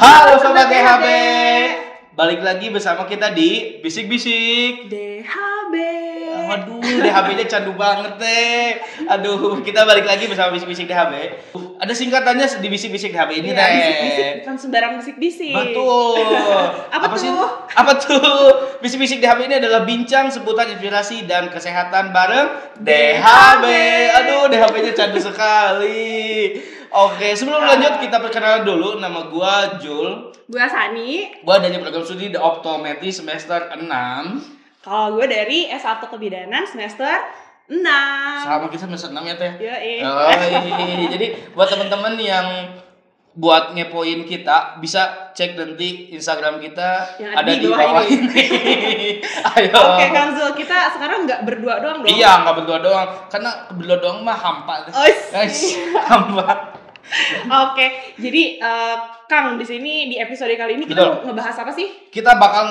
Halo Sobat DHB, balik lagi bersama kita di Bisik-Bisik DHB. Aduh, DHB-nya candu banget deh. Aduh, kita balik lagi bersama Bisik-Bisik DHB. Ada singkatannya di Bisik-Bisik DHB ini Ya, teh. bisik-bisik bukan sembarang bisik-bisik. Betul. Apa sih? tuh? Apa tuh? Bisik-Bisik DHB ini adalah bincang seputar inspirasi dan kesehatan bareng DHB. Aduh, DHB-nya candu sekali. Oke, sebelum lanjut kita perkenalan dulu. Nama gua Jul. Gua Sani. Gua dari program studi The Optometri semester 6. Kalau gue dari S1 Kebidanan semester 6. Sama kita semester 6 ya teh. Jadi buat teman-teman yang buat ngepoin kita bisa cek nanti Instagram kita yang ada di bawah ini. Ayo. Oke, Kang Zul, kita sekarang nggak berdua doang dong. Iya, nggak berdua doang. Karena berdua doang mah hampa. Guys, hampa. Oke, jadi Kang di sini di episode kali ini kita mau ngebahas apa sih? Kita bakal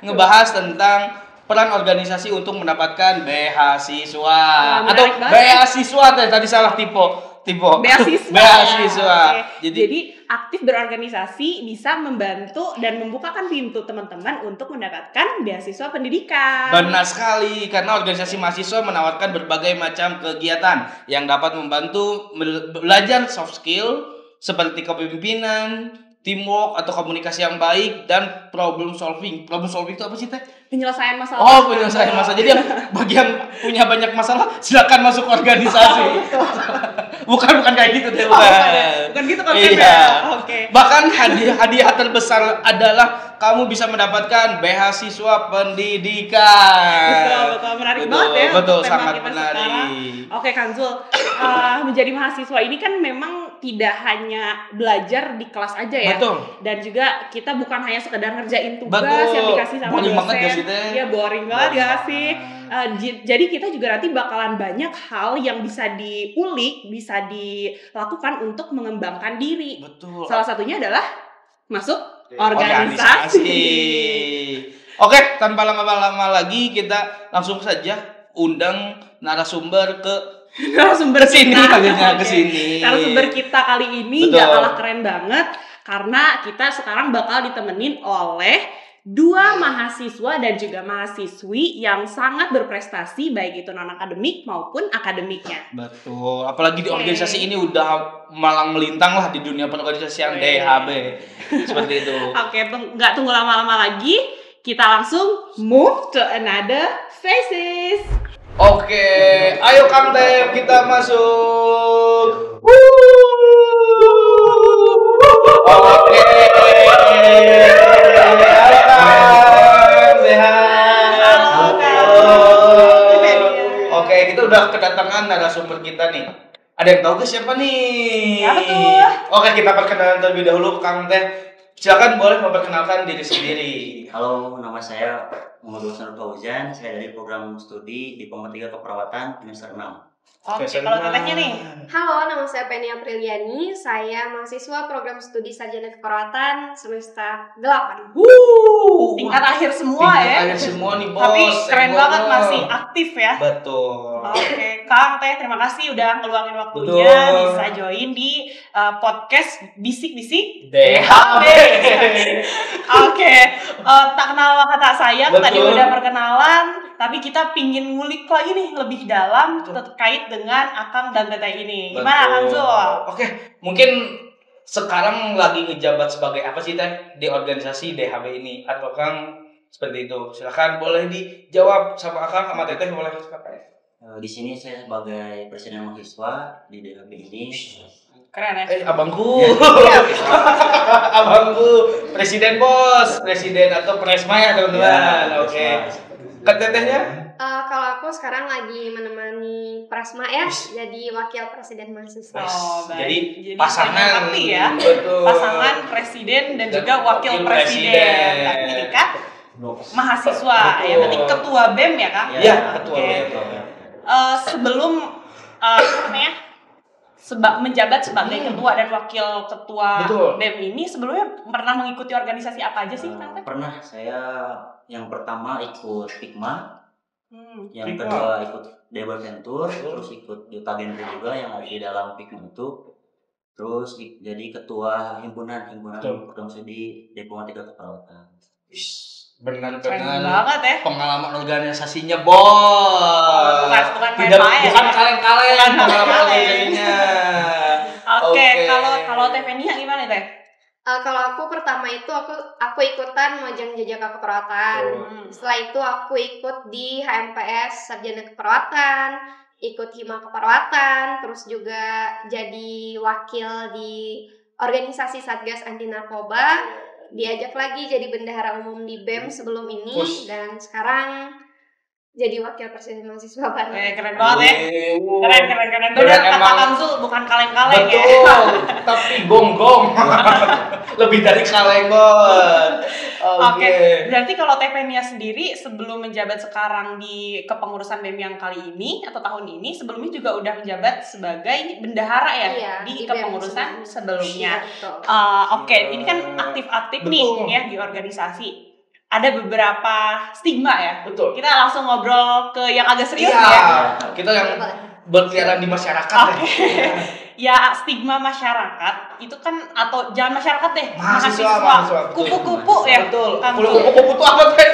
ngebahas tentang peran organisasi untuk mendapatkan beasiswa atau beasiswa tadi salah tipe beasiswa. Jadi aktif berorganisasi bisa membantu dan membukakan pintu teman-teman untuk mendapatkan beasiswa pendidikan. Benar sekali, karena organisasi mahasiswa menawarkan berbagai macam kegiatan yang dapat membantu belajar soft skill seperti kepemimpinan, teamwork atau komunikasi yang baik, dan problem solving. Problem solving itu apa sih teh? Penyelesaian masalah. Oh, penyelesaian masalah. Jadi yang bagi yang punya banyak masalah silakan masuk organisasi. Bukan kayak gitu deh. Bukan gitu konsepnya. Iya. Oke. Bahkan hadiah terbesar adalah kamu bisa mendapatkan beasiswa pendidikan. Betul, menarik banget ya. Betul, tema sangat kita menarik. Sekarang. Oke, Kanzul, menjadi mahasiswa ini kan memang tidak hanya belajar di kelas aja ya. Betul. Dan juga kita bukan hanya sekedar ngerjain tugas yang dikasih sama boring dosen. Banget gak sih, teh? Iya, boring banget gak sih? Jadi kita juga nanti bakalan banyak hal yang bisa diulik, bisa dilakukan untuk mengembangkan diri. Betul. Salah satunya adalah masuk organisasi. Oke, tanpa lama-lama lagi kita langsung saja undang narasumber ke sini. Narasumber kita kali ini gak kalah keren banget karena kita sekarang bakal ditemenin oleh dua mahasiswa dan juga mahasiswi yang sangat berprestasi baik itu non akademik maupun akademiknya. Betul, apalagi di organisasi ini udah malang melintang lah di dunia perorganisasian DHB. Seperti itu. Oke, nggak tunggu lama-lama lagi, kita langsung move to another phases. Oke, ayo Kang Teh, kita masuk. Oke. Oke, kita udah kedatangan narasumber kita nih. Ada yang tahu ke siapa nih? Siapa tuh? Oke, kita perkenalan terlebih dahulu, Kang Teh. Silakan boleh memperkenalkan diri sendiri. Halo, nama saya Muhammad Hasan Fauzan. Saya dari program studi di Pemertiga Keperawatan semester 6. Oke, kalau tetehnya nih. Halo, nama saya Penny Apriliani. Saya mahasiswa program studi sarjana keperawatan semester 8. Tingkat akhir semua ya. Tingkat akhir semua nih, Bos. Tapi keren banget masih aktif ya. Betul. Oke, Kang Teh, terima kasih udah ngeluangin waktunya bisa join di podcast Bisik-Bisik DHB. Oke, tak kenal maka tak sayang. Tadi udah perkenalan, tapi kita pingin ngulik lagi nih lebih dalam terkait dengan Akang dan Teteh ini. Gimana Kang Zul? Oke, mungkin sekarang lagi ngejabat sebagai apa sih Teh di organisasi DHB ini? Atau Kang seperti itu? Silakan boleh dijawab sama Akang sama Teteh, boleh silakan. Di sini saya sebagai presiden mahasiswa di DHB ini. Keren ya? Abangku. Abangku, presiden bos, presiden atau presma ya teman-teman. Ya, oke. Tetehnya? Kalau aku sekarang lagi menemani Prasma ya, jadi wakil presiden mahasiswa. Oh, baik. Jadi pasangan ya. Betul. Pasangan presiden dan juga wakil presiden. Tapi kan mahasiswa ya, berarti ketua BEM ya Kang? Iya, ketua BEM. Sebelum menjabat sebagai ketua dan wakil ketua BEM ini sebelumnya pernah mengikuti organisasi apa aja sih Kang? Pernah, saya yang pertama ikut Pikma. Yang kedua ikut Dewa Venture, terus ikut Duta Genru juga yang ada di dalam Pikma itu. Terus jadi ketua himpunan Betul. program studi Diploma 3 Keperawatan. Benar-benar Keren banget ya. pengalaman organisasinya bos. Bukan Tidak main-main. bukan kaleng-kaleng Bukan pengalaman kaleng. organisasinya. Oke, Oke. kalau Teh Fenia gimana Teh? Kalau aku pertama itu aku ikutan Majang Jajaka Keperawatan. Setelah itu aku ikut di HMPS Sarjana Keperawatan, ikut Hima Keperawatan, terus juga jadi wakil di organisasi Satgas Anti Narkoba. Diajak lagi jadi bendahara umum di BEM sebelum ini, dan sekarang jadi wakil presiden mahasiswa baru. Keren banget ya. Keren. Benar kata Kamsul, bukan kaleng-kaleng ya. Betul, tapi gonggong. Lebih dari kaleng bos. Oke. Berarti kalau Teh Fenia sendiri sebelum menjabat sekarang di kepengurusan BEM yang kali ini atau tahun ini, sebelumnya juga udah menjabat sebagai bendahara ya Iya, di BEM kepengurusan sebelumnya. Iya, betul. Oke, ini kan aktif-aktif nih Betul. ya di organisasi. Ada beberapa stigma ya. Betul. Kita langsung ngobrol ke yang agak serius Iya, ya. kita yang berkeliaran di masyarakat Oke. deh. Ya, stigma masyarakat itu kan, atau jangan masyarakat deh, Mahasiswa, betul. kupu-kupu ya. Betul. Kamsul. Kupu-kupu itu apa teh?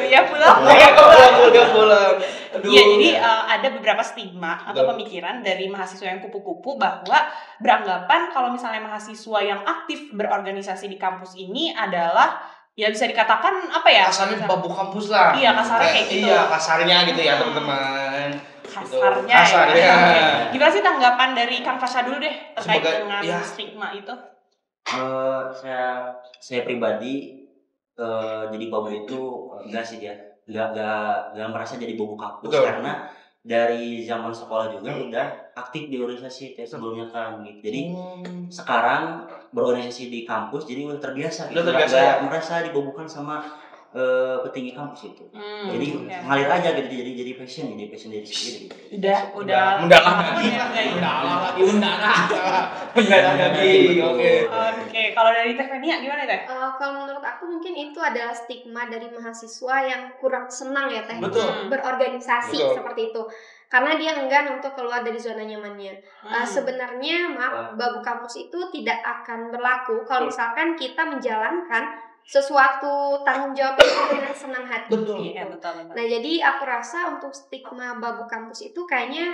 Ya pulang. Pulang. Aduh. Iya, jadi ada beberapa stigma atau Betul. pemikiran dari mahasiswa yang kupu-kupu bahwa beranggapan kalau misalnya mahasiswa yang aktif berorganisasi di kampus ini adalah, ya bisa dikatakan apa ya? Kasarnya babu kampus lah. Iya, kasarnya kayak gitu. Iya, kasarnya gitu ya teman-teman. Kasarnya Kasar, ya. ya. Gimana sih tanggapan dari Kang Fasha dulu deh terkait Sebagai- dengan ya. stigma itu? Saya pribadi jadi babu itu enggak sih dia. Enggak merasa jadi babu kampus. Betul. Karena dari zaman sekolah juga udah aktif di organisasi kayak sebelumnya kan gitu. Jadi sekarang berorganisasi di kampus jadi udah terbiasa gitu. Udah terbiasa, Nggak ya? merasa dibobukan sama petinggi kampus itu. Jadi Ya. ngalir aja gitu, jadi passion diri sendiri gitu. Udah Mendalam lagi. Mendalam lagi. Oke. Oke, kalau dari Teh Fenia gimana Teh? Kalau menurut aku mungkin itu adalah stigma dari mahasiswa yang kurang senang ya Teh Betul. berorganisasi Betul. seperti itu, karena dia enggan untuk keluar dari zona nyamannya. Sebenarnya babu kampus itu tidak akan berlaku kalau misalkan kita menjalankan sesuatu tanggung jawab itu dengan senang hati. Betul. Iya, betul. Nah, jadi aku rasa untuk stigma babu kampus itu kayaknya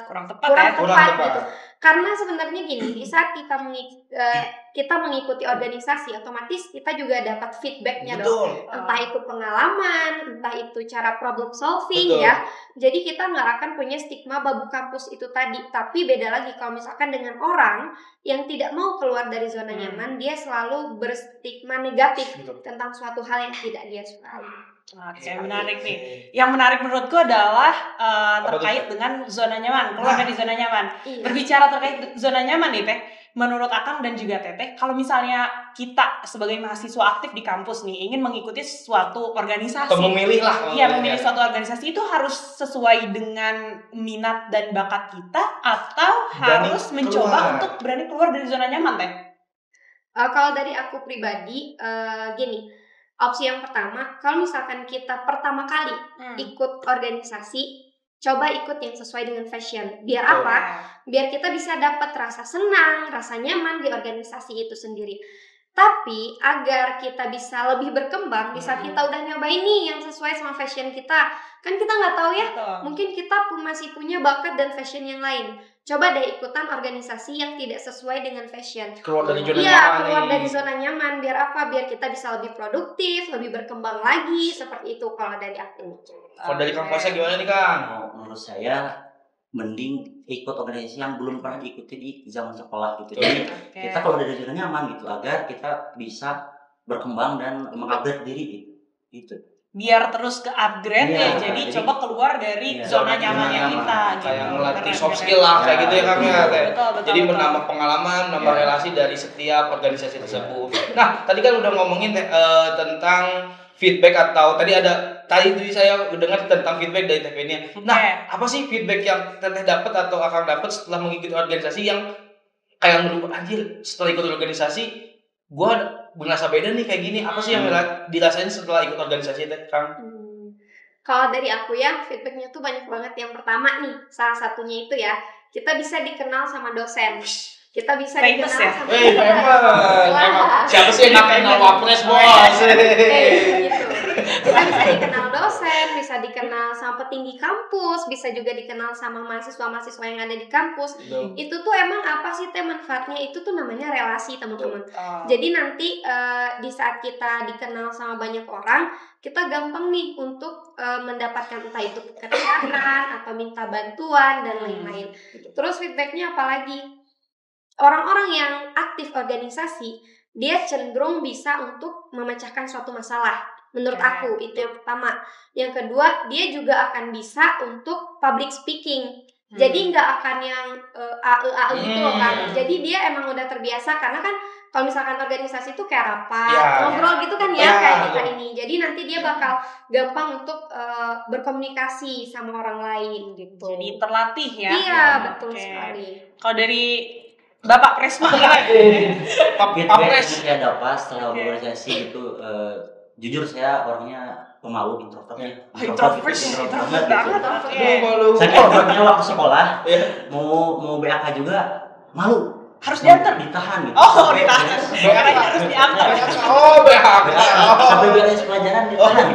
Kurang tepat kurang ya. tepat gitu. Karena sebenarnya gini, di saat kita mengikuti organisasi, otomatis kita juga dapat feedbacknya dong. Betul. Entah itu pengalaman, entah itu cara problem solving. Betul. Ya. Jadi kita nggak akan punya stigma babu kampus itu tadi. Tapi beda lagi kalau misalkan dengan orang yang tidak mau keluar dari zona nyaman, dia selalu berstigma negatif Betul. tentang suatu hal yang tidak dia sukai. Oke, menarik nih. Yang menarik menurutku adalah Apa terkait tuh? dengan zona nyaman, keluar dari zona nyaman. Iya. Berbicara terkait zona nyaman nih Teh, menurut Akang dan juga Teteh, kalau misalnya kita sebagai mahasiswa aktif di kampus nih ingin mengikuti suatu organisasi, Atau memilih lah. iya, memilih suatu organisasi, itu harus sesuai dengan minat dan bakat kita atau Berani harus mencoba keluar. untuk berani keluar dari zona nyaman Teh? Kalau dari aku pribadi, gini, opsi yang pertama, kalau misalkan kita pertama kali ikut organisasi, coba ikut yang sesuai dengan fashion. Biar Betul. apa? Biar kita bisa dapat rasa senang, rasa nyaman di organisasi itu sendiri. Tapi agar kita bisa lebih berkembang di saat kita udah nyobain nih yang sesuai sama fashion kita, kan kita nggak tahu ya, Betul. mungkin kita masih punya bakat dan fashion yang lain. Coba deh ikutan organisasi yang tidak sesuai dengan fashion. Keluar dari zona Iya, nyaman keluar nih. dari zona nyaman. Biar apa? Biar kita bisa lebih produktif, lebih berkembang lagi. Seperti itu kalau dari aku. Kalau dari Kang Fasha gimana nih Kang? Menurut saya mending ikut organisasi yang belum pernah diikuti di zaman sekolah gitu. Betul. Jadi Oke. kita keluar dari zona nyaman gitu agar kita bisa berkembang dan mengupgrade diri gitu. Gitu. Biar terus ke upgrade Iya, ya, jadi jadi- coba keluar dari Iya, zona zona nyamannya nyaman. kita gitu. Kayak ngelatih Keren, soft keren. skill lah, kayak Ya, gitu ya Kang ya. betul. Teh. Betul, betul, Jadi betul. menambah pengalaman, nambah Ya. relasi dari setiap organisasi tersebut. Nah, tadi kan udah ngomongin tentang feedback atau tadi saya dengar tentang feedback dari Teh Fenia. Nah, apa sih feedback yang Teteh dapat atau Akang dapat setelah mengikuti organisasi yang kayak menurut anjir setelah ikut organisasi gua merasa beda nih kayak gini. Apa sih yang dirasain setelah ikut organisasi Teh Kang? Kalau dari aku ya, feedbacknya tuh banyak banget. Yang pertama nih, salah satunya itu ya, kita bisa dikenal sama dosen. kita bisa Famous dikenal ya? sama Emang siapa sih yang nggak kenal Wapres, Bos? gitu. Kita bisa dikenal dosen, bisa dikenal sama petinggi kampus, bisa juga dikenal sama mahasiswa-mahasiswa yang ada di kampus. Itu tuh emang apa sih manfaatnya? Itu tuh namanya relasi, teman-teman. Jadi nanti di saat kita dikenal sama banyak orang, kita gampang nih untuk mendapatkan entah itu pekerjaan atau minta bantuan dan lain-lain. Terus feedbacknya apalagi? Orang-orang yang aktif organisasi, dia cenderung bisa untuk memecahkan suatu masalah. Menurut aku itu yang pertama. Yang kedua, dia juga akan bisa untuk public speaking. Jadi nggak akan yang AE gitu loh kan. Jadi dia emang udah terbiasa, karena kan kalau misalkan organisasi itu kayak rapat, ngobrol gitu kan ya, kayak kita ini. Jadi nanti dia bakal gampang untuk berkomunikasi sama orang lain gitu. Jadi terlatih ya. Iya, betul sekali. Kalau dari Bapak Presma Feedback yang saya dapat setelah berorganisasi itu, jujur saya orangnya pemalu, introvert banget. Saya orangnya waktu sekolah mau BAK juga malu. Harus diantar, ditahan gitu. Oh, ditahan. Harus diantar. Oh, BAK. Sampai beres pelajaran ditahan.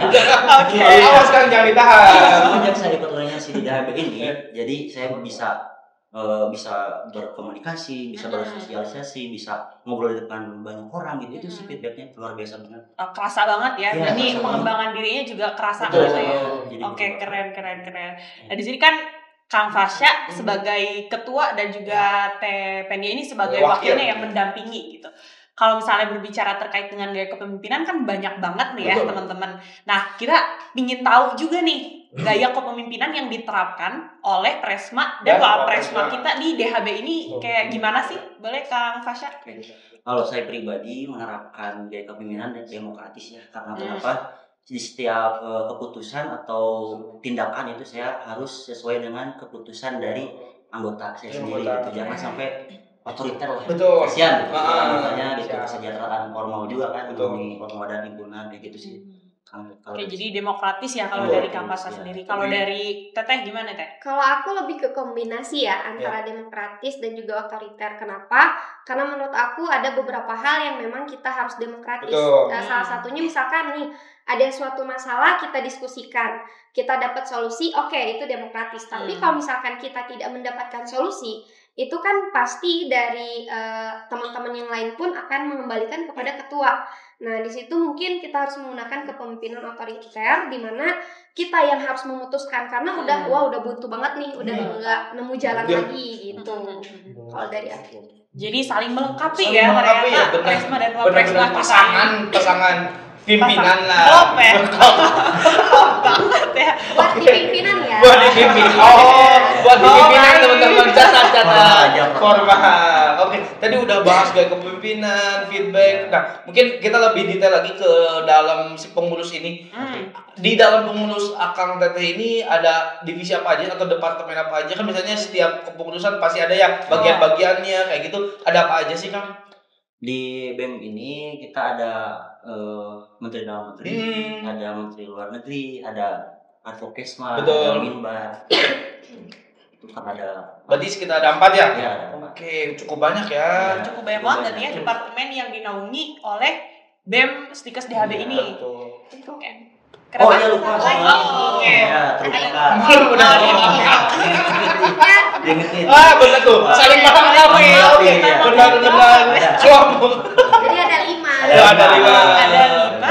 Oke. Awas kan jangan ditahan. Semenjak saya ikut organisasi di DHB ini, jadi saya bisa berkomunikasi, bisa bersosialisasi, bisa ngobrol di depan banyak orang gitu. Itu sih feedbacknya luar biasa banget. Kerasa banget ya. Iya, Jadi kerasa pengembangan dirinya juga kerasa Betul, gitu ya. jadi Oke, betul. keren. Nah, di sini kan Kang Fasya sebagai ketua dan juga Teh Pendia ini sebagai Wakil. wakilnya yang mendampingi gitu. Kalau misalnya berbicara terkait dengan gaya kepemimpinan kan banyak banget nih ya teman-teman. Nah, kita ingin tahu juga nih gaya kepemimpinan yang diterapkan oleh Presma dan Wapresma kita di DHB ini kayak gimana sih? Boleh Kang Fasya? Kalau saya pribadi menerapkan gaya kepemimpinan dan demokratis ya, karena kenapa? Di setiap keputusan atau tindakan itu saya harus sesuai dengan keputusan dari anggota saya sendiri gitu. Jangan sampai otoriter lah. Betul. Kasihan gitu. Makanya gitu, kesejahteraan formal juga kan, Betul. di formal dan himpunan kayak gitu sih. Oke, jadi demokratis ya kalau dari Kang Fasya sendiri. Kalau dari Teteh gimana, Teh? Kalau aku lebih ke kombinasi ya antara demokratis dan juga otoriter. Kenapa? Karena menurut aku ada beberapa hal yang memang kita harus demokratis. Salah satunya misalkan nih, ada suatu masalah kita diskusikan, kita dapat solusi, oke, itu demokratis. Tapi kalau misalkan kita tidak mendapatkan solusi, itu kan pasti dari teman-teman yang lain pun akan mengembalikan kepada ketua. Nah, di situ mungkin kita harus menggunakan kepemimpinan otoriter, di mana kita yang harus memutuskan, karena udah buntu banget nih, udah nggak nemu jalan lagi gitu. Kalau dari aku. Jadi saling melengkapi ya ternyata Presma dan Wapresma pasangan pimpinan lah. Klop ya. Klop banget ya. Buat di pimpinan ya. Buat di pimpinan teman-teman, catat formal. Oke, tadi udah bahas gaya kepemimpinan, feedback. Nah, mungkin kita lebih detail lagi ke dalam si pengurus ini. Di dalam pengurus Akang Teteh ini ada divisi apa aja atau departemen apa aja? Kan misalnya setiap kepengurusan pasti ada ya bagian-bagiannya kayak gitu. Ada apa aja sih, Kang? Di BEM ini kita ada Menteri Dalam Negeri, ada Menteri Luar Negeri, ada Advokesma, ada Minbar. Itu kan ada. Berarti sekitar ada 4 ya? Iya, ada 4. Oke, cukup banyak ya. Cukup banyak banget ya departemen yang dinaungi oleh BEM Stikes DHB ini. Oh iya, lupa. Oke. Ya, terbuka. Benar tuh. Saling melengkapi. Benar. Suami. Jadi ada 5. Ada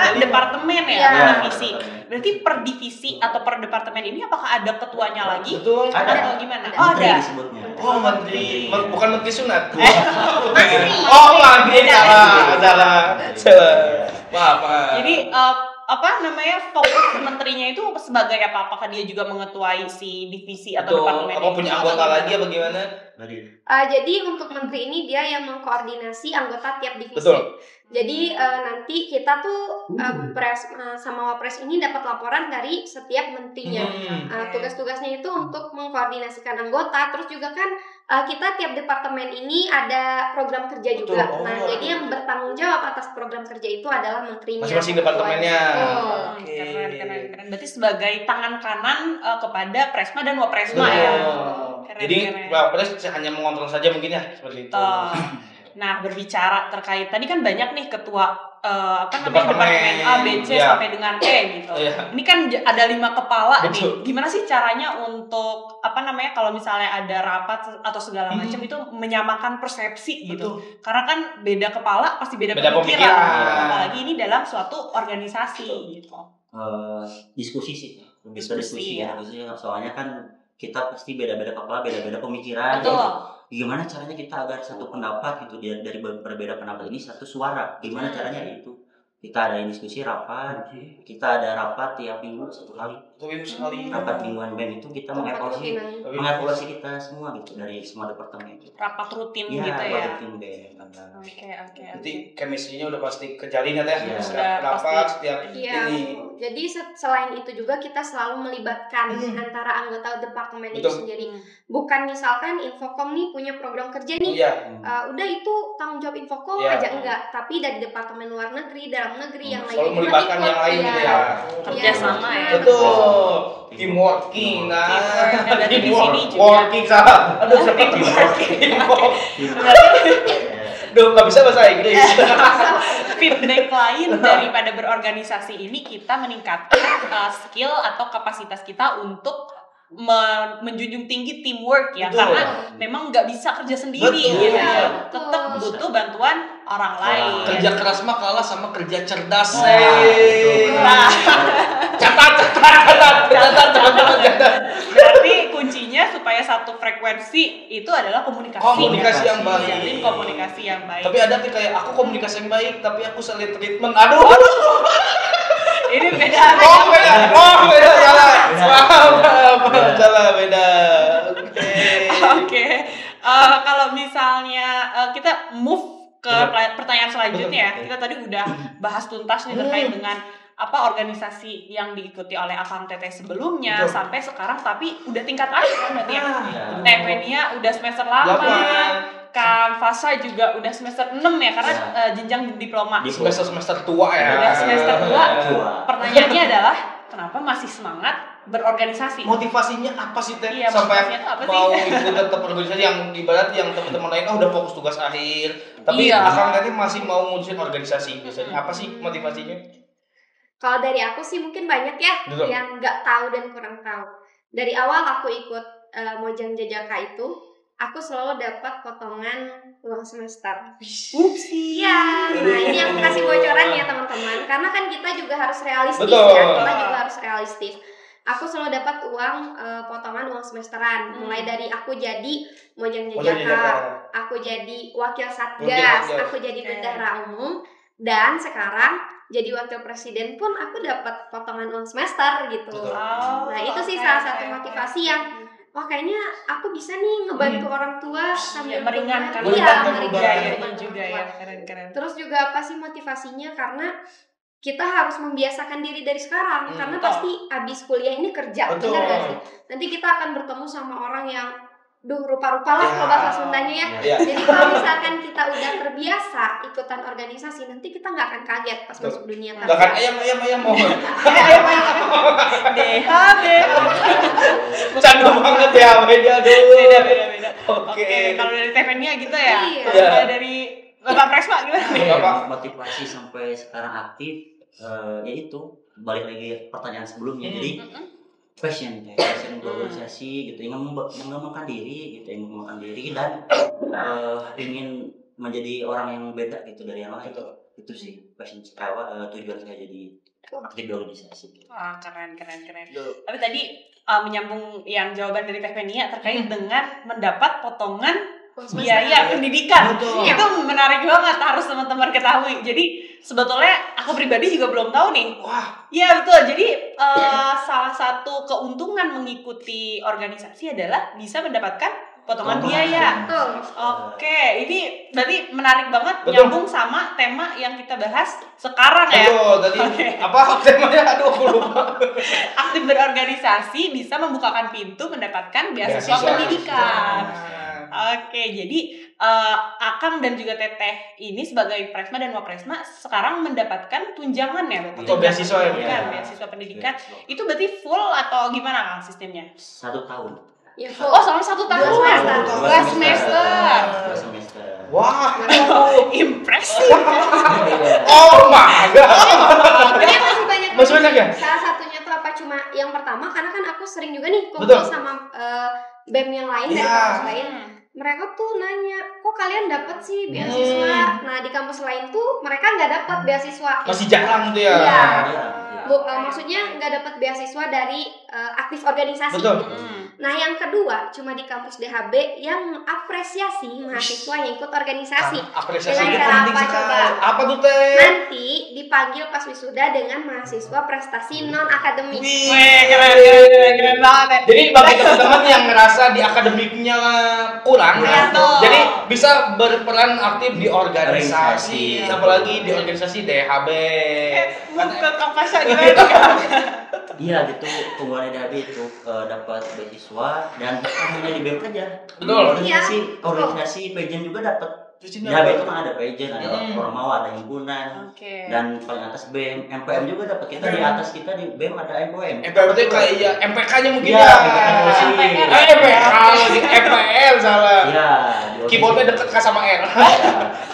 5 departemen ya, divisi. Berarti per divisi atau per departemen ini apakah ada ketuanya lagi? Betul. Atau gimana? Menteri disebutnya. Oh, menteri. Bukan menteri sunat. Menteri. Oh, menteri. Salah. Apa? Jadi fokus menterinya itu sebagai apa? Apakah dia juga mengetuai si divisi atau departemen? Apa punya anggota lagi apa gimana? Jadi untuk menteri ini dia yang mengkoordinasi anggota tiap divisi. Betul. Jadi nanti kita tuh sama Wapres ini dapat laporan dari setiap menterinya. Tugas-tugasnya itu untuk mengkoordinasikan anggota. Terus juga kan kita tiap departemen ini ada program kerja juga. Jadi yang bertanggung jawab atas program kerja itu adalah menterinya. Masing-masing departemennya. Keren. Berarti sebagai tangan kanan kepada Presma dan Wapresma ya. Jadi Wapres hanya mengontrol saja mungkin ya seperti itu. Nah, berbicara terkait tadi kan banyak nih ketua departemen A, B, C sampai dengan E gitu. Ini kan ada 5 kepala nih. Gimana sih caranya untuk kalau misalnya ada rapat atau segala macam itu menyamakan persepsi gitu. Karena kan beda kepala pasti beda pemikiran. Apalagi ini dalam suatu organisasi gitu. Diskusi sih. Lebih ke diskusi ya. Soalnya kan kita pasti beda-beda kepala, beda-beda pemikiran. Betul. Gimana caranya kita agar satu pendapat gitu dari berbeda pendapat ini satu suara? Gimana caranya itu? Kita ada diskusi rapat, kita ada rapat tiap minggu 1 kali. Rapat mingguan BEM itu kita mengevaluasi kita semua gitu dari semua departemen. Rapat rutin gitu ya. Rapat rutin BEM. Oke. Jadi chemistry-nya udah pasti kejalin ya teh. Rapat setiap ini. Jadi selain itu juga kita selalu melibatkan antara anggota departemen itu sendiri. Bukan misalkan Infokom nih punya program kerja nih. Udah itu tanggung jawab Infokom aja enggak, tapi dari departemen luar negeri, dalam negeri yang lain selalu melibatkan yang lain gitu ya. Kerjasama ya. Betul. Teamworking. Teamworking salah. Aduh, teamworking. Duh, nggak bisa bahasa Inggris. Feedback lain daripada berorganisasi ini kita meningkatkan skill atau kapasitas kita untuk menjunjung tinggi teamwork ya. Betul. Karena memang nggak bisa kerja sendiri gitu ya. Tetap butuh bantuan orang lain. Kerja keras mah kalah sama kerja cerdas. Catat. Berarti kuncinya supaya satu frekuensi itu adalah komunikasi. Komunikasi yang baik. Jalin komunikasi yang baik. Tapi ada nih kayak aku komunikasi yang baik, tapi aku saling treatment. Aduh. Ini beda. Beda. Salah. Salah, beda. Oke. Kalau misalnya kita move ke pertanyaan selanjutnya ya. Kita tadi udah bahas tuntas nih terkait dengan organisasi yang diikuti oleh Akang Teteh sebelumnya sampai sekarang, tapi udah tingkat akhir berarti ya. Tevenia udah semester 8. Kang Fasa juga udah semester 6 ya karena jenjang diploma. Semester tua ya. Udah semester 2. Pertanyaannya adalah kenapa masih semangat berorganisasi? Motivasinya apa sih Teh? Iya, sampai apa mau sih? ikut tetap organisasi yang ibarat yang teman-teman lain udah fokus tugas akhir, tapi Akang Teteh masih mau ngurusin organisasi. Biasanya apa sih motivasinya? Kalau dari aku sih mungkin banyak ya yang nggak tahu dan kurang tahu. Dari awal aku ikut Mojang Jajaka itu, aku selalu dapat potongan uang semester. Upsi. Ya, nah ini yang kasih bocoran ya teman-teman. Karena kan kita juga harus realistis ya, kita juga harus realistis. Aku selalu dapat uang potongan uang semesteran. Mulai dari aku jadi Mojang Jajaka, aku jadi wakil satgas, aku jadi bendahara umum, dan sekarang jadi wakil presiden pun aku dapat potongan uang semester gitu. Nah itu sih salah satu motivasi yang kayaknya aku bisa nih ngebantu orang tua sambil meringankan meringankan juga ya. Keren. Terus juga apa sih motivasinya? Karena kita harus membiasakan diri dari sekarang karena pasti abis kuliah ini kerja, benar gak sih? Nanti kita akan bertemu sama orang yang rupa-rupa lah kalau bahasa Sundanya ya. Jadi kalau misalkan kita udah terbiasa ikutan organisasi, nanti kita nggak akan kaget pas masuk dunia kerja. Nggak akan ayam mau. DHB. Candu banget ya beda dulu. Beda. Oke. Kalau dari Tevenia gitu ya. Iya. Kalau dari Bapak Presma gimana? Motivasi sampai sekarang aktif, yaitu balik lagi pertanyaan sebelumnya. Jadi passion berorganisasi gitu, ingin mengembangkan diri dan ingin menjadi orang yang beda gitu dari yang lain. Itu sih passion tujuan saya jadi aktif di organisasi. Wah, keren. Tapi tadi menyambung yang jawaban dari Tevenia terkait dengan mendapat potongan biaya pendidikan. Itu menarik banget, harus teman-teman ketahui. Jadi sebetulnya aku pribadi juga belum tahu nih. Wah. Iya betul. Jadi salah satu keuntungan mengikuti organisasi adalah bisa mendapatkan potongan biaya. Oke, ini berarti menarik banget. Nyambung sama tema yang kita bahas sekarang ya. Betul. Tadi apa temanya? Aduh, aku lupa. Aktif berorganisasi bisa membukakan pintu mendapatkan beasiswa pendidikan. Oke, jadi Akang dan juga Teteh ini sebagai Presma dan Wapresma sekarang mendapatkan tunjangan ya berarti? Atau beasiswa ya? Beasiswa pendidikan. Itu berarti full atau gimana Kang sistemnya? 1 tahun. Ya, Oh, selama 1 tahun. 2 semester. 2 semester. 2 semester. Wah. Impresif. Oh my god. Ini masih banyak. Masih banyak ya? Salah satunya tuh apa cuma yang pertama karena kan aku sering juga nih kumpul Betul. sama BEM yang lain dari Iya. kampus lain. Mereka tuh nanya, kok kalian dapat sih beasiswa? Nah di kampus lain tuh mereka nggak dapat beasiswa. Masih jarang tuh ya. Iya. Iya. Maksudnya nggak dapat beasiswa dari aktif organisasi. Betul. Nah yang kedua cuma di kampus DHB yang apresiasi mahasiswa yang ikut organisasi. Apresiasi Dengan itu cara penting apa, sekali. coba? Apa tuh teh? Nanti dipanggil pas wisuda dengan mahasiswa prestasi non akademik. Wih, keren banget ya. Jadi bagi teman-teman yang ngerasa di akademiknya kurang, Iya, tuh. jadi bisa berperan aktif di organisasi, Organisasi. apalagi di organisasi DHB. Buka kapasan gimana? Iya gitu, keunggulan DHB itu dapat beasiswa dan bukan hanya di BEM aja. Betul. Organisasi pageant juga dapat. DHB itu kan ada pageant, ada formal, ada himpunan, Oke. dan paling atas BEM, MPM juga dapat. Kita di atas kita di BEM ada MPM. MPM itu kayak MPK-nya mungkin Iya, ya. MPK. MPK lagi MPL salah. Iya. Keyboardnya deket kan sama R.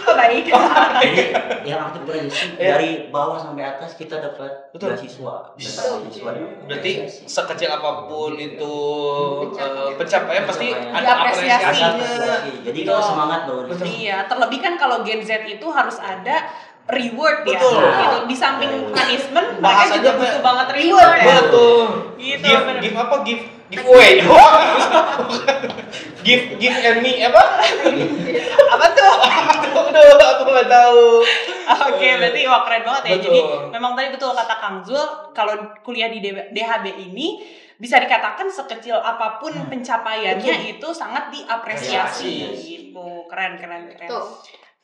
Baik. Jadi yang aktif organisasi Iya. dari bawah sampai atas kita dapat Betul. beasiswa. Berarti sekecil apapun itu pencapaian pasti ada Diapresiasi. apresiasinya. Jadi kalau semangat berorganisasi. Iya, terlebih kan kalau Gen Z itu harus ada reward ya. Betul. Gitu. Di samping punishment, mereka Bahas juga aja, butuh Mbak. banget reward ya. Betul. Gitu, Give, bener. give apa? Giveaway. give and me apa? Apa tuh? Aduh, aku nggak tahu. Oke, berarti wah keren banget ya. Betul. Jadi memang tadi betul kata Kang Zul, kalau kuliah di DHB ini bisa dikatakan sekecil apapun pencapaiannya itu sangat diapresiasi Apresiasi. gitu. Keren. Tuh.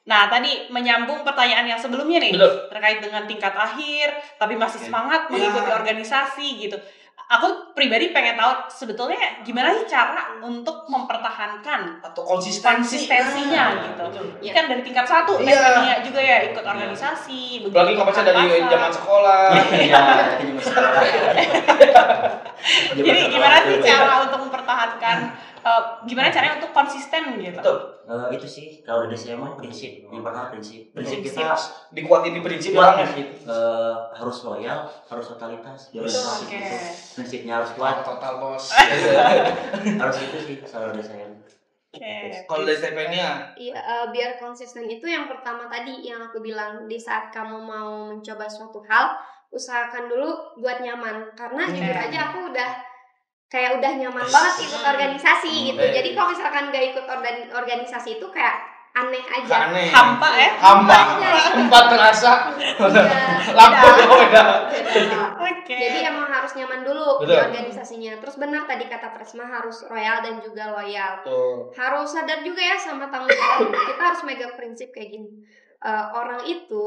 Nah, tadi menyambung pertanyaan yang sebelumnya nih, Betul. terkait dengan tingkat akhir, tapi masih semangat mengikuti Ya. organisasi gitu. Aku pribadi pengen tahu sebetulnya gimana sih cara untuk mempertahankan Atau konsistensi. konsistensinya gitu. Ini kan dari tingkat 1, Iya. Tania juga ya ikut organisasi. Apalagi kamu dari zaman sekolah. Iya, itu juga sekolah. Jadi gimana sih cara untuk mempertahankan, gimana caranya untuk konsisten gitu? Betul. Itu sih kalau dari saya mah prinsip. Yang pertama prinsip kita Dikuatin di prinsip ya, orang. prinsip harus loyal, harus totalitas. Oke. Gitu. Prinsipnya harus kuat. Total bos. Harus itu sih kalau dari saya. Oke. Kalau dari Stefania, Iya, biar konsisten itu yang pertama tadi yang aku bilang, di saat kamu mau mencoba suatu hal, usahakan dulu buat nyaman. Karena jujur aja aku udah nyaman banget ikut organisasi gitu. Jadi kalau misalkan gak ikut organisasi itu kayak aneh aja. aneh. Hampa ya? Hampa. Tempat terasa. Lampu udah. Oke. Jadi emang harus nyaman dulu di Betul. organisasinya. Terus benar tadi kata Presma, harus royal dan juga loyal. Tuh. Harus sadar juga ya sama tanggung jawab. Kita harus megang prinsip kayak gini. Orang itu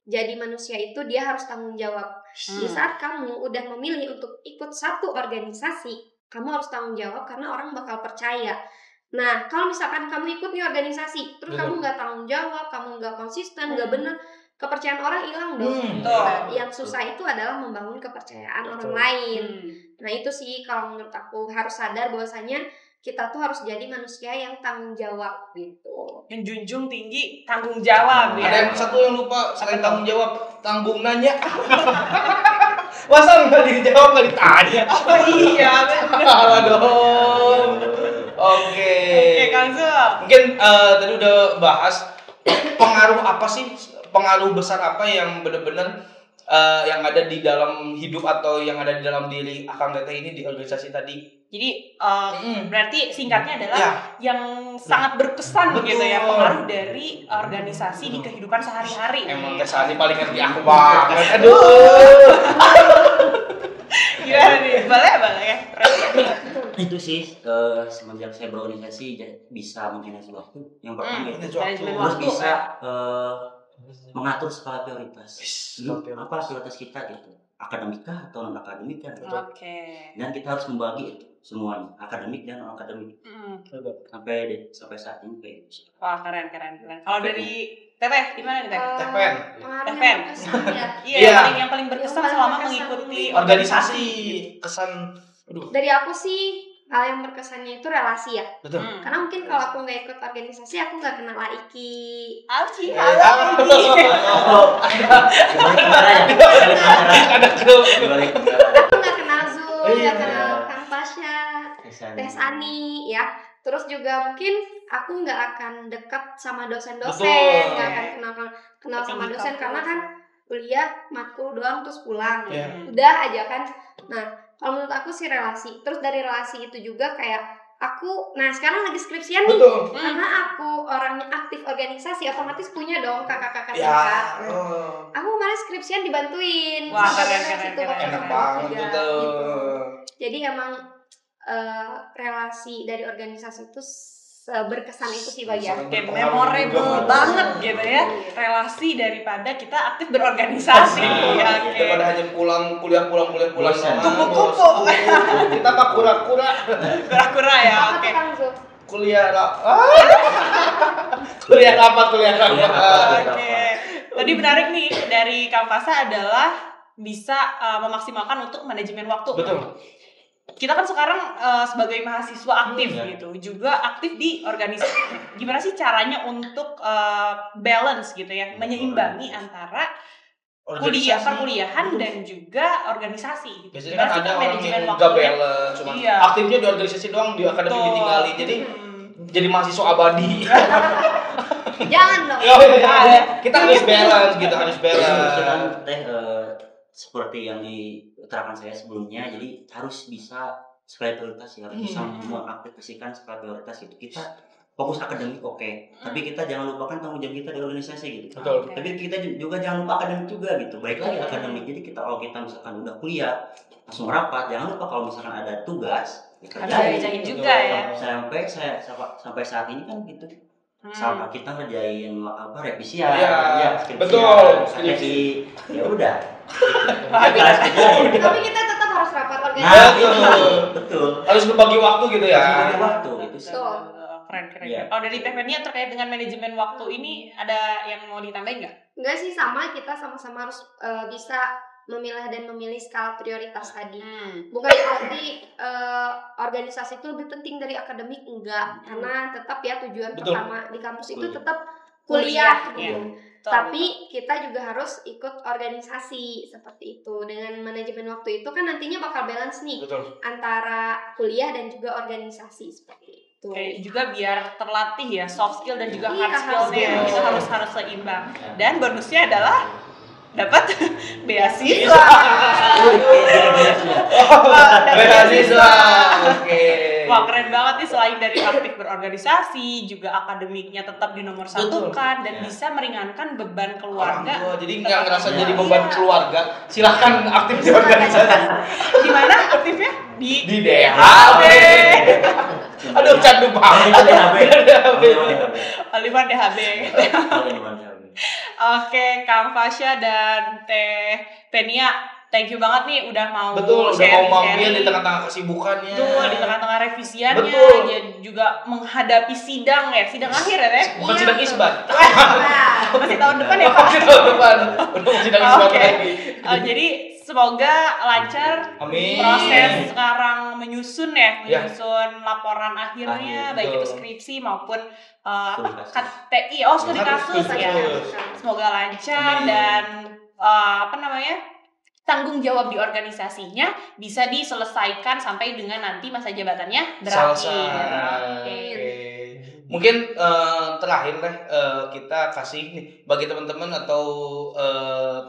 jadi manusia itu dia harus tanggung jawab. Di saat kamu udah memilih untuk ikut satu organisasi, kamu harus tanggung jawab karena orang bakal percaya. Nah, kalau misalkan kamu ikut nih organisasi, terus kamu nggak tanggung jawab, kamu nggak konsisten, nggak bener, kepercayaan orang hilang dong. Nah, yang susah itu adalah membangun kepercayaan orang lain. Nah, itu sih kalau menurut aku harus sadar bahwasanya kita tuh harus jadi manusia yang tanggung jawab gitu. Yang junjung tinggi tanggung jawab ya. Ada yang satu yang lupa, selain tanggung jawab, tanggung nanya. Masa nggak dijawab, nggak ditanya? Oh iya, benar. Salah dong. Oke. Oke, Kang Zul. Mungkin tadi udah bahas pengaruh apa sih, pengaruh besar apa yang benar-benar yang ada di dalam hidup atau yang ada di dalam diri Akang Teteh ini di organisasi tadi. Jadi berarti singkatnya adalah Ya. yang sangat berkesan Betul. gitu ya, pengaruh dari organisasi di kehidupan sehari-hari. Emang Teh Sani paling ngerti aku banget. Aduh. Gimana nih? Boleh ya. Itu sih semenjak saya berorganisasi bisa memanage waktu. Yang pertama itu Manajemen harus waktu. bisa mengatur skala prioritas. skala prioritas. Apa prioritas kita gitu? Akademika atau non akademika gitu. Oke. Dan kita harus membagi itu semuanya, akademik dan non akademik. Sampai saat ini kayak gitu. Wah, keren. Kalau dari Teteh gimana nih, Teh? Tepen. Pengaruh Tepen. yang berkesan ya. Iya, Iya. yang paling berkesan Yang paling selama berkesan mengikuti Organisasi kesan. Aduh. Dari aku sih hal yang berkesannya itu relasi ya. Betul. Karena mungkin kalau aku nggak ikut organisasi, aku nggak kenal Iki. Alci, Ada Aku nggak kenal Zul, nggak kenal Kang Pasha, Teh Sani, ya. Terus juga mungkin aku nggak akan dekat sama dosen-dosen, nggak akan kenal sama dosen karena kan kuliah matkul doang terus pulang, udah aja kan. Nah, kalau menurut aku sih relasi. Terus dari relasi itu juga kayak aku, nah sekarang lagi skripsian nih, karena aku orangnya aktif organisasi, otomatis punya dong kakak-kakak tingkat. Aku kemarin skripsian dibantuin. Wah, keren. Enak banget gitu. Jadi emang relasi dari organisasi itu berkesan itu sih bagi aku. Memorable banget gitu ya, relasi daripada kita aktif berorganisasi. Daripada hanya pulang kuliah. Kupu-kupu. Kita mah kura-kura ya. Oke. Kuliah rapat. Oke. Tadi menarik nih dari Kang Fasa adalah bisa memaksimalkan untuk manajemen waktu. Betul. Kita kan sekarang sebagai mahasiswa aktif gitu, juga aktif di organisasi. Gimana sih caranya untuk balance gitu ya, menyeimbangi antara perkuliahan dan juga organisasi. Biasanya kan ada orang yang nggak balance, cuma aktifnya di organisasi doang, di akademik ditinggali. Jadi mahasiswa abadi. Jangan dong. Kita harus balance gitu, harus balance. Seperti yang diterangkan saya sebelumnya, jadi harus bisa skala prioritas ya, harus bisa mengaplikasikan skala prioritas itu. Kita fokus akademik tapi kita jangan lupakan tanggung jawab kita di organisasi gitu. Betul. Tapi kita juga jangan lupa akademik juga gitu. Baik lagi akademik. Jadi kalau kita misalkan udah kuliah langsung rapat, jangan lupa kalau misalkan ada tugas kerjain juga ya. Sampai saat ini kan gitu. Sama kita ngerjain revisian, betul. Skripsi, ya udah. Tapi kita tetap harus rapat organisasi. Betul. Harus berbagi waktu gitu ya. Berbagi waktu itu sih. Keren. Kalau dari Teh Fenia terkait dengan manajemen waktu ini ada yang mau ditambahin nggak? Enggak sih, sama, kita sama-sama harus bisa memilah dan memilih skala prioritas tadi. Bukan berarti organisasi itu lebih penting dari akademik, enggak. Karena tetap ya tujuan pertama di kampus itu tetap kuliah. Tapi kita juga harus ikut organisasi seperti itu. Dengan manajemen waktu itu kan nantinya bakal balance nih antara kuliah dan juga organisasi seperti itu. Juga biar terlatih ya soft skill dan juga hard skill-nya. Kita harus seimbang. Dan bonusnya adalah dapat beasiswa. Oke. Wah, keren banget nih, selain dari aktif berorganisasi, juga akademiknya tetap dinomorsatukan dan bisa meringankan beban keluarga. Jadi nggak ngerasa jadi beban keluarga. Silahkan aktif di organisasi. Di mana aktifnya? Di DHB. Aduh, candu banget. Aliman DHB. Oke, Kang Fasya dan Teh Fenia, thank you banget nih udah mau mampir di tengah-tengah kesibukannya. Di tengah-tengah revisiannya. Dan juga menghadapi sidang akhir ya, Teh? Bukan sidang isbat. Masih tahun depan ya, Pak? Masih tahun depan. Udah sidang isbat lagi. Jadi semoga lancar. Amin. Proses sekarang menyusun laporan akhirnya, baik itu skripsi maupun KTI, studi kasus ya. Semoga lancar. Amin. Dan tanggung jawab di organisasinya bisa diselesaikan sampai dengan nanti masa jabatannya berakhir. Mungkin terakhir kita kasih nih bagi teman-teman atau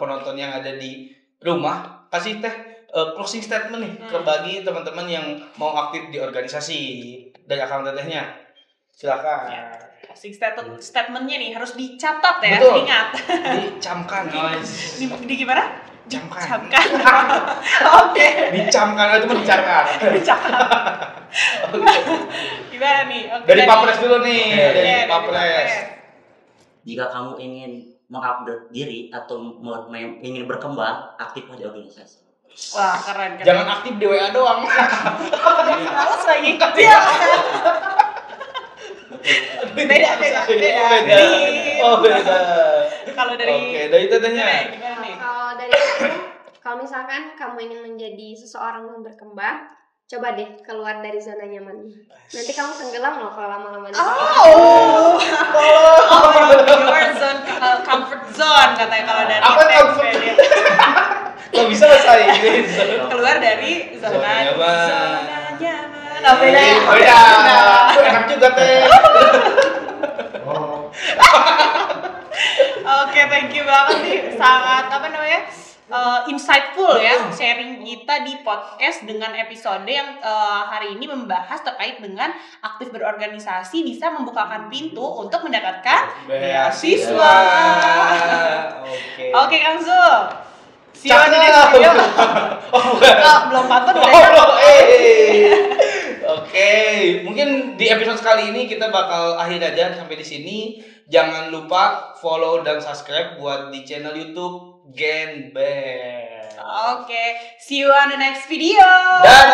penonton yang ada di rumah, kasih closing statement nih bagi teman-teman yang mau aktif di organisasi dari akang tetehnya. Silakan. Closing statementnya nih harus dicatat ya. Betul. Ingat. Dicamkan. Di gimana? Dicamkan. Oke. Dicamkan itu mah dicarkan. Gimana nih? Dari Papres dulu nih. Dari Papres. Jika kamu ingin mengupdate diri atau ingin berkembang, aktiflah di organisasi. Wah, keren. Jangan aktif di WA doang. Males lagi. Beda. Beda. Kalau dari dari tetehnya kalau dari aku, kalau misalkan kamu ingin menjadi seseorang yang berkembang, Coba deh keluar dari zona nyaman. Nanti kamu tenggelam loh kalau lama-lama di Oh, your zone, comfort zone katanya kalau dari Apa comfort? Kok bisa bahasa Inggris? Keluar dari zona nyaman. Zona nyaman. Apa ini? Oh ya, enak juga teh. Oke, thank you banget nih. Sangat insightful ya sharing kita di podcast dengan episode yang hari ini membahas terkait dengan aktif berorganisasi bisa membukakan pintu untuk mendapatkan beasiswa. Oke, Kang Zul. See you on the next video. Belum pantun udah. Oke, mungkin di episode kali ini kita bakal akhir aja sampai di sini. Jangan lupa follow dan subscribe buat di channel YouTube Gen Band. Oke, see you on the next video. Dadah.